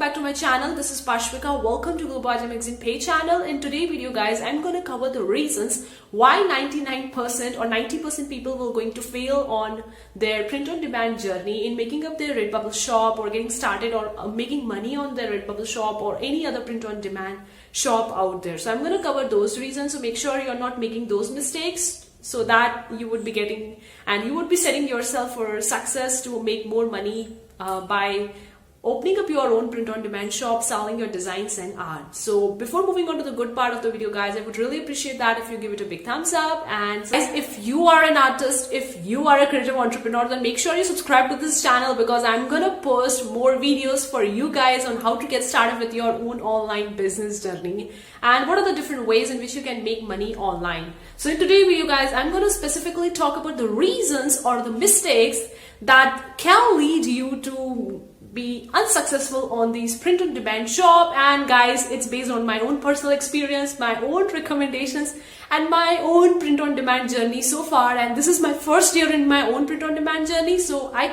back to my channel. This is Pashvika. Welcome to Global Magazine pay channel. In today's video guys, I'm going to cover the reasons why 99% or 90% people will going to fail on their print on demand journey in making up their Redbubble shop or getting started or making money on their Redbubble shop or any other print on demand shop out there. So I'm going to cover those reasons, so make sure you're not making those mistakes, so that you would be getting and you would be setting yourself for success to make more money by opening up your own print-on-demand shop, selling your designs and art. So before moving on to the good part of the video guys, I would really appreciate that if you give it a big thumbs up. And guys, if you are an artist, if you are a creative entrepreneur, then make sure you subscribe to this channel, because I'm gonna post more videos for you guys on how to get started with your own online business journey and what are the different ways in which you can make money online. So in today's video guys, I'm going to specifically talk about the reasons or the mistakes that can lead you to be unsuccessful on these print on demand shop. And guys, it's based on my own personal experience, my own recommendations and my own print on demand journey so far. And this is my first year in my own print on demand journey, so I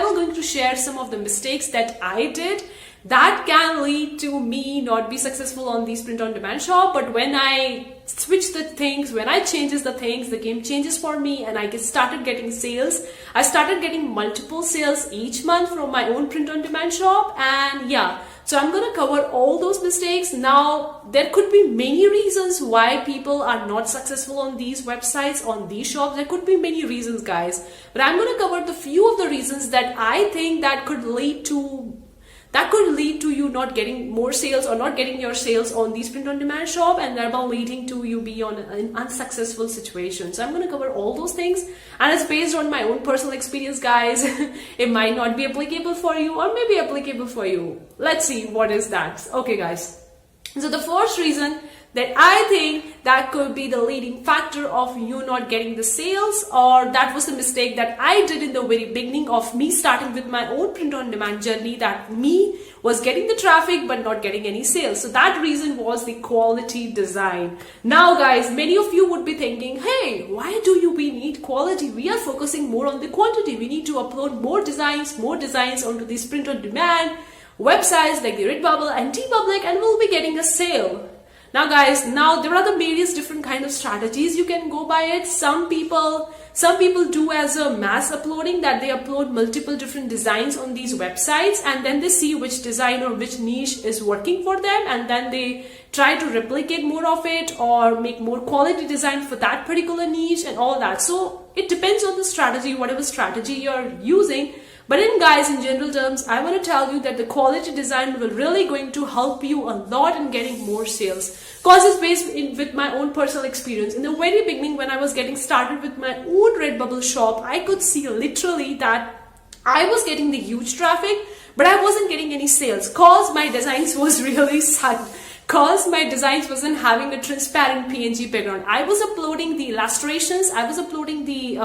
will going to share some of the mistakes that I did that can lead to me not be successful on these print on demand shop. But when I switch the things, when I changes the things, the game changes for me and I started getting sales. I started getting multiple sales each month from my own print on demand shop. And yeah, so I'm gonna cover all those mistakes. Now there could be many reasons why people are not successful on these websites, on these shops. There could be many reasons guys, but I'm gonna cover the few of the reasons that I think that could lead to you not getting more sales or not getting your sales on these print on demand shop, and thereby leading to you be on an unsuccessful situation. So I'm going to cover all those things, and it's based on my own personal experience guys. It might not be applicable for you or maybe applicable for you. Let's see what is that. Okay guys, so the first reason that I think that could be the leading factor of you not getting the sales, or that was the mistake that I did in the very beginning of me starting with my own print on demand journey, that me was getting the traffic but not getting any sales. So that reason was the quality design. Now guys, many of you would be thinking, hey, why do we need quality? We are focusing more on the quantity. We need to upload more designs onto these print on demand websites like the Redbubble and TeePublic, and we'll be getting a sale. Now guys, there are the various different kind of strategies you can go by it. Some people do as a mass uploading, that they upload multiple different designs on these websites and then they see which design or which niche is working for them, and then they try to replicate more of it or make more quality design for that particular niche and all that. So it depends on the strategy, whatever strategy you're using. But in general terms, I want to tell you that the quality design will really going to help you a lot in getting more sales. Cause it's based with my own personal experience. In the very beginning, when I was getting started with my own Redbubble shop, I could see literally that I was getting the huge traffic, but I wasn't getting any sales cause my designs was really sad. Cause my designs wasn't having a transparent PNG background. I was uploading the illustrations, I was uploading the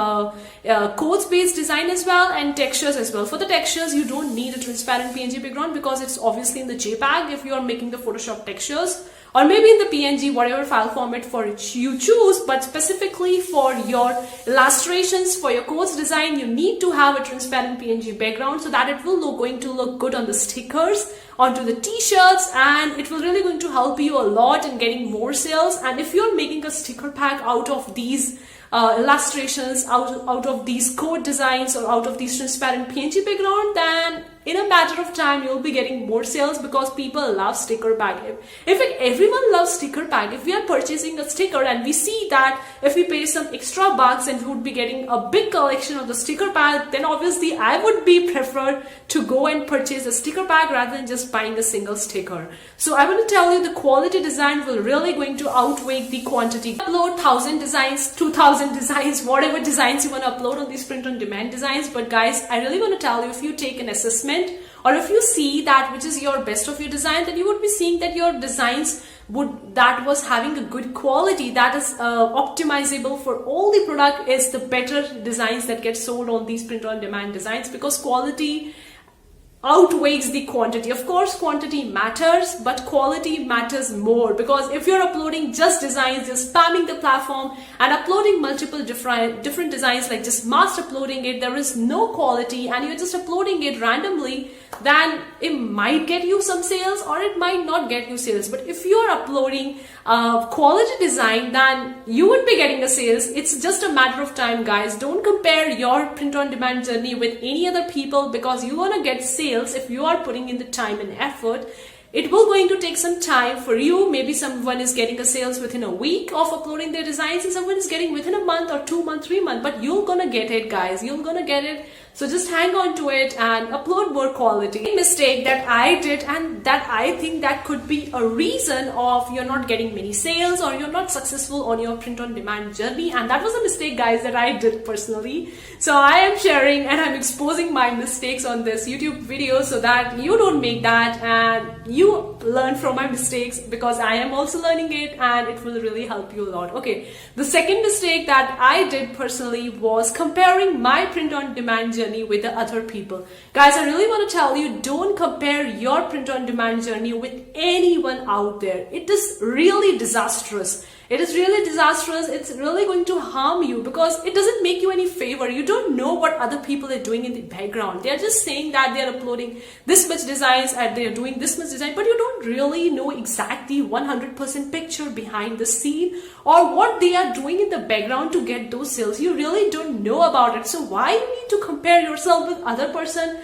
codes based design as well, and textures as well. For the textures, you don't need a transparent PNG background because it's obviously in the JPEG if you are making the Photoshop textures, or maybe in the PNG, whatever file format for it you choose. But specifically for your illustrations, for your codes design, you need to have a transparent PNG background so that it will going to look good on the stickers, onto the t-shirts, and it will really going to help you a lot in getting more sales. And if you're making a sticker pack out of these illustrations, out of these code designs, or out of these transparent PNG background, then in a matter of time you'll be getting more sales, because people love sticker pack. In fact, everyone loves sticker pack. If we are purchasing a sticker and we see that if we pay some extra bucks and we would be getting a big collection of the sticker pack, then obviously I would be preferred to go and purchase a sticker pack rather than just buying a single sticker. So I want to tell you, the quality design will really going to outweigh the quantity. Upload 1,000 designs, 2,000 designs, whatever designs you want to upload on these print on demand designs. But guys, I really want to tell you, if you take an assessment, or if you see that which is your best of your design, then you would be seeing that your designs that was having a good quality, that is optimizable for all the product, is the better designs that get sold on these print on demand designs, because quality outweighs the quantity. Of course, quantity matters, but quality matters more, because if you're uploading just designs, just spamming the platform and uploading multiple different designs, like just mass uploading it, there is no quality and you're just uploading it randomly, then it might get you some sales or it might not get you sales. But if you're uploading quality design, then you would be getting a sales. It's just a matter of time, guys. Don't compare your print on demand journey with any other people, because you're gonna get sales if you are putting in the time and effort. It will going to take some time for you. Maybe someone is getting a sales within a week of uploading their designs, and someone is getting within a month or 2 months, 3 months, but you're gonna get it, guys. You're gonna get it. So just hang on to it and upload more quality. A mistake that I did, and that I think that could be a reason of you're not getting many sales or you're not successful on your print on demand journey. And that was a mistake, guys, that I did personally. So I am sharing and I'm exposing my mistakes on this YouTube video so that you don't make that and you learn from my mistakes, because I am also learning it and it will really help you a lot. Okay, the second mistake that I did personally was comparing my print on demand journey with the other people. Guys, I really want to tell you, don't compare your print on demand journey with anyone out there. It is really disastrous. It is really disastrous. It's really going to harm you, because it doesn't make you any favor. You don't know what other people are doing in the background. They are just saying that they are uploading this much designs and they are doing this much design, but you don't really know exactly 100% picture behind the scene or what they are doing in the background to get those sales. You really don't know about it. So why you need to compare yourself with other person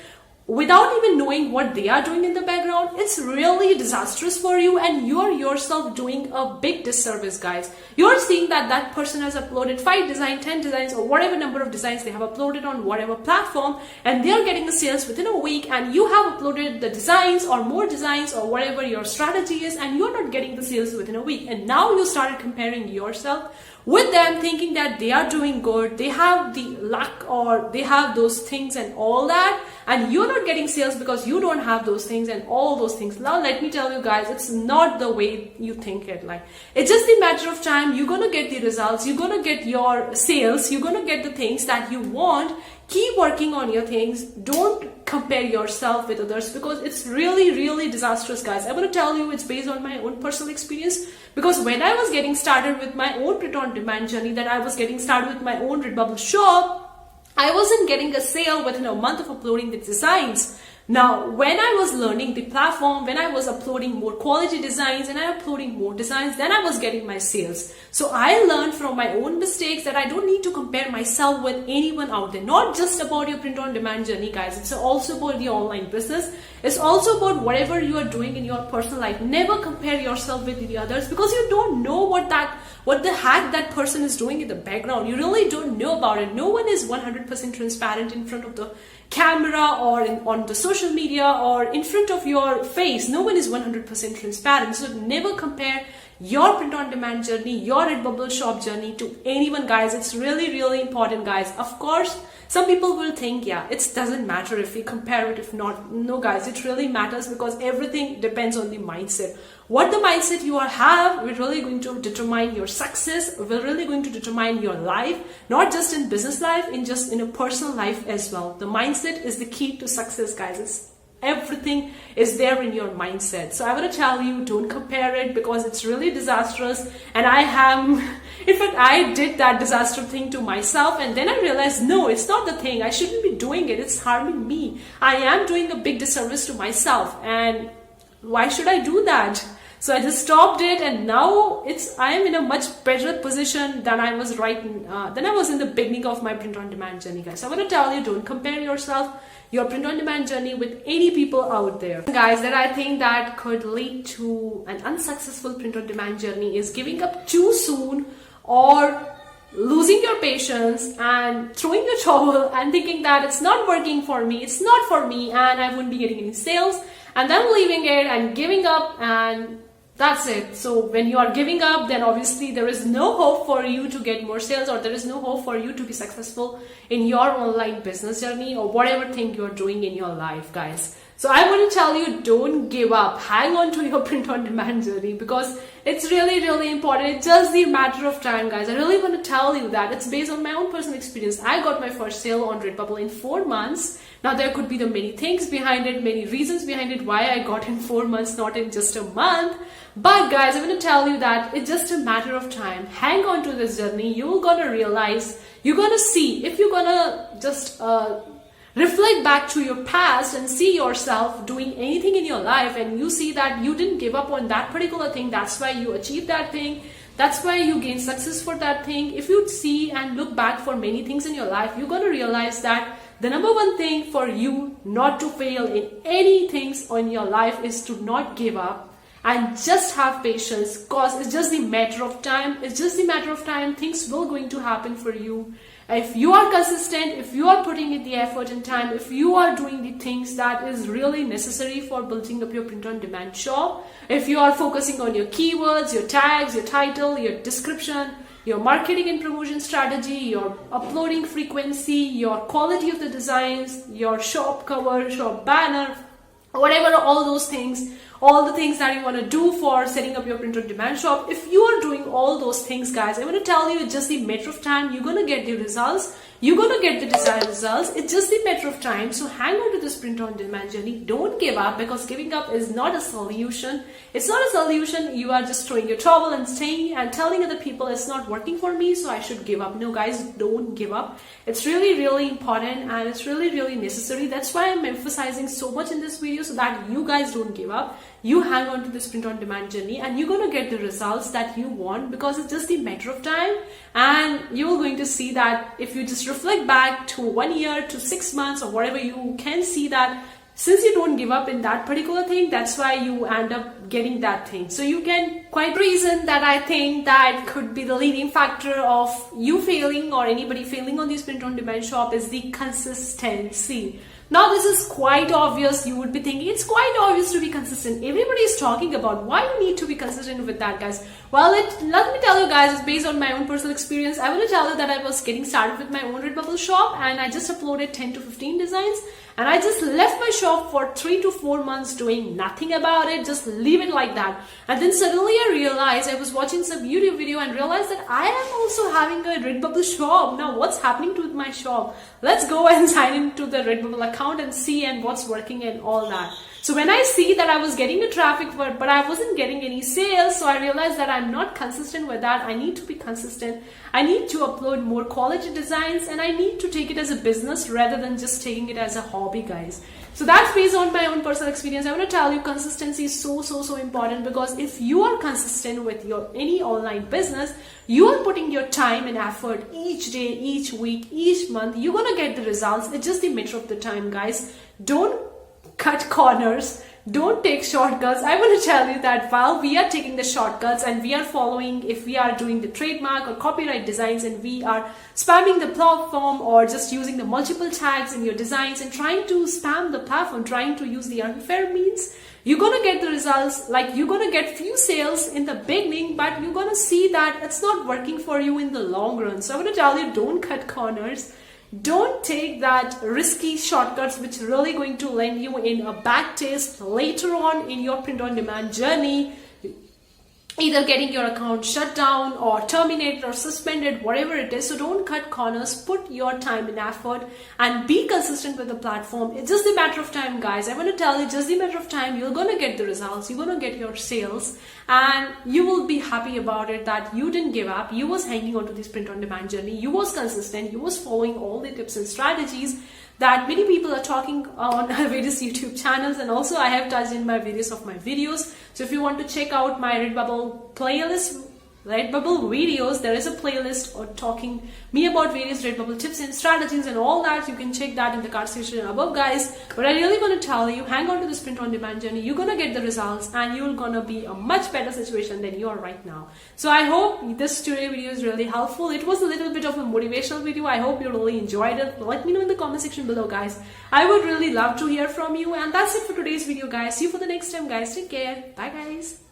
without even knowing what they are doing in the background? It's really disastrous for you, and you're yourself doing a big disservice, guys. You're seeing that that person has uploaded 5 designs, 10 designs, or whatever number of designs they have uploaded on whatever platform, and they're getting the sales within a week, and you have uploaded the designs or more designs or whatever your strategy is, and you're not getting the sales within a week. And now you started comparing yourself with them, thinking that they are doing good, they have the luck or they have those things and all that, and you're not getting sales because you don't have those things and all those things. Now let me tell you, guys, it's not the way you think it. Like, it's just a matter of time. You're gonna get the results, you're gonna get your sales, you're gonna get the things that you want. Keep working on your things. Don't compare yourself with others, because it's really, really disastrous, guys. I'm going to tell you, it's based on my own personal experience, because when I was getting started with my own print on demand journey, that I was getting started with my own Redbubble shop, I wasn't getting a sale within a month of uploading the designs. Now, when I was learning the platform, when I was uploading more quality designs and I uploading more designs, then I was getting my sales. So I learned from my own mistakes that I don't need to compare myself with anyone out there. Not just about your print on demand journey, guys. It's also about the online business. It's also about whatever you are doing in your personal life. Never compare yourself with the others, because you don't know what the heck that person is doing in the background. You really don't know about it. No one is 100% transparent in front of the camera or on the social media or in front of your face. No one is 100% transparent. So never compare your print on demand journey, your Redbubble shop journey to anyone, guys. It's really, really important, guys. Of course, some people will think, yeah, it doesn't matter if we compare it, if not. No, guys, it really matters, because everything depends on the mindset. What the mindset you have will really going to determine your success, will really going to determine your life, not just in business life, in a personal life as well. The mindset is the key to success, guys. Everything is there in your mindset. So I want to tell you, don't compare it, because it's really disastrous. And in fact, I did that disaster thing to myself, and then I realized, no, it's not the thing. I shouldn't be doing it. It's harming me. I am doing a big disservice to myself, and why should I do that? So I just stopped it, and now I am in a much better position than I was in the beginning of my print on demand journey, guys. So I want to tell you, don't compare your print on demand journey with any people out there, guys. That I think that could lead to an unsuccessful print on demand journey is giving up too soon, or losing your patience and throwing your towel and thinking that it's not working for me, it's not for me, and I won't be getting any sales, and then leaving it and giving up, and that's it. So when you are giving up, then obviously there is no hope for you to get more sales, or there is no hope for you to be successful in your online business journey or whatever thing you're doing in your life, guys. So I want to tell you, don't give up. Hang on to your print on demand journey, because it's really, really important. It's just the matter of time, guys. I really want to tell you that it's based on my own personal experience. I got my first sale on Redbubble in 4 months. Now there could be the many things behind it, many reasons behind it, why I got in 4 months, not in just a month. But guys, I'm going to tell you that it's just a matter of time. Hang on to this journey. You're going to realize, you're going to see, if you're going to just reflect back to your past and see yourself doing anything in your life, and you see that you didn't give up on that particular thing, that's why you achieved that thing, that's why you gain success for that thing. If you see and look back for many things in your life, you're going to realize that the number one thing for you not to fail in any things in your life is to not give up and just have patience, because it's just the matter of time. It's just the matter of time. Things will going to happen for you. If you are consistent, if you are putting in the effort and time, if you are doing the things that is really necessary for building up your print-on-demand shop, if you are focusing on your keywords, your tags, your title, your description, your marketing and promotion strategy, your uploading frequency, your quality of the designs, your shop cover, shop banner, whatever, all those things, all the things that you want to do for setting up your print-on-demand shop, if you are doing all those things, guys, I'm going to tell you, it's just the matter of time. You're going to get the results. You're going to get the desired results. It's just the matter of time. So hang on to this print-on-demand journey. Don't give up, because giving up is not a solution. It's not a solution. You are just throwing your towel and staying and telling other people it's not working for me, so I should give up. No, guys, don't give up. It's really, really important, and it's really, really necessary. That's why I'm emphasizing so much in this video, so that you guys don't give up. You hang on to this print-on-demand journey, and you're going to get the results that you want, because it's just a matter of time. And you're going to see that if you just reflect back to 1 year to 6 months or whatever, you can see that since you don't give up in that particular thing, that's why you end up getting that thing. So you can quite reason that I think that could be the leading factor of you failing or anybody failing on this print-on-demand shop is the consistency. Now this is quite obvious. You would be thinking it's quite obvious to be consistent. Everybody is talking about why you need to be consistent with that, guys. Well, let me tell you guys, it's based on my own personal experience. I want to tell you that I was getting started with my own Redbubble shop, and I just uploaded 10 to 15 designs, and I just left my shop for 3 to 4 months doing nothing about it, just leave it like that. And then suddenly I realized, I was watching some YouTube video and realized that I am also having a Redbubble shop. Now what's happening to my shop? Let's go and sign into the Redbubble account and see and what's working and all that. So when I see that I was getting the traffic, but I wasn't getting any sales, so I realized that I'm not consistent with that. I need to be consistent. I need to upload more quality designs, and I need to take it as a business rather than just taking it as a hobby, guys. So that's based on my own personal experience. I want to tell you, consistency is so important, because if you are consistent with your any online business, you are putting your time and effort each day, each week, each month, you're going to get the results. It's just a matter of the time, guys. Don't cut corners. Don't take shortcuts. I want to tell you that while we are taking the shortcuts and we are following, if we are doing the trademark or copyright designs and we are spamming the platform or just using the multiple tags in your designs and trying to spam the platform, trying to use the unfair means, you're going to get the results. Like, you're going to get few sales in the beginning, but you're going to see that it's not working for you in the long run. So I want to tell you, don't cut corners. Don't take that risky shortcuts which really going to land you in a bad taste later on in your print-on-demand journey, either getting your account shut down or terminated or suspended, whatever it is. So don't cut corners. Put your time and effort and be consistent with the platform. It's just a matter of time, guys. I want to tell you, just a matter of time. You're going to get the results. You're going to get your sales, and you will be happy about it that you didn't give up. You was hanging on to this print-on-demand journey. You was consistent. You was following all the tips and strategies that many people are talking on various YouTube channels, and also I have touched in my various of my videos. So if you want to check out my Redbubble playlist, Redbubble videos, there is a playlist or talking me about various Redbubble tips and strategies and all that. You can check that in the card section above, guys. But I really want to tell you, hang on to this print-on-demand journey. You're gonna get the results, and you're gonna be a much better situation than you are right now. So I hope this today video is really helpful. It was a little bit of a motivational video. I hope you really enjoyed it. Let me know in the comment section below, guys. I would really love to hear from you. And that's it for today's video, guys. See you for the next time, guys. Take care. Bye, guys.